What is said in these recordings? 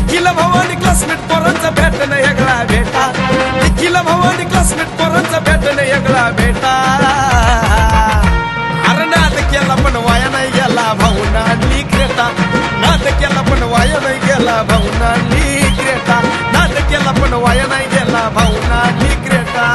Nikhil Bhavani classmate पोरांचा भेटणं वेगळा भेटा निखिल भवानी क्लासमेट पोरांचा भेटणं वेगळा भेटा अरे नाद केला पण वाया नाही गेला भाऊना आणि क्रेटा नाद केला पण वाया नाही गेला भाऊना आणि क्रेटा नाद केला पण वाया नाही गेला भाऊना आणि क्रेटा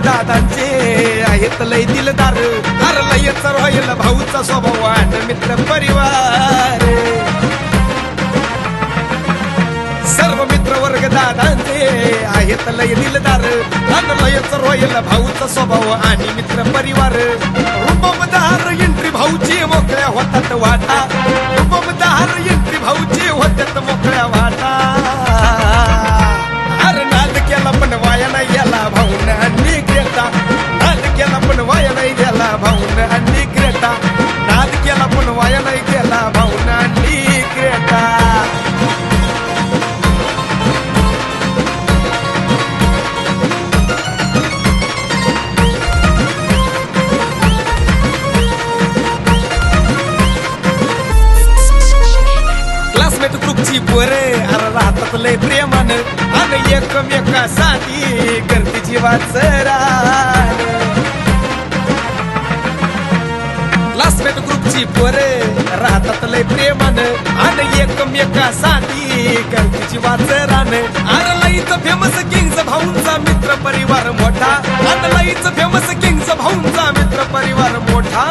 दादांचे आहेत लय दिलदार अरे लयच राहील भाऊचा स्वभाव आणि मित्र परिवार सर्व मित्र वर्ग दादांचे आहेत लय दिलदार आणि लयच राहील भाऊचा स्वभाव आणि मित्र परिवार रुबाबदार एंट्री भाऊची मोकळ्या होतात वाटा रुबाबदार एंट्री भाऊची होतात मोकळ्या वाटा अरे नाद केला पण वाया नाही गेला भाऊना आणि क्रेटा नाद केला पण वाया नाही गेला भाऊना आणि क्रेटा नाद केला पण वाया नाही गेला भाऊना आणि क्रेटा क्लासमेट ग्रुपची पोरे अरे राहतात लय प्रेमानं आणि एकमेकासाठी करते जीवाचं रान क्लासमेट ग्रुपची पोरे राहतात लय प्रेमानं आणि एकमेकासाठी करते जीवाचं रान अरे लईच फेमस किंगचा भाऊंचा मित्र परिवार मोठा आणि लईच फेमस किंगचा भाऊंचा मित्र परिवार मोठा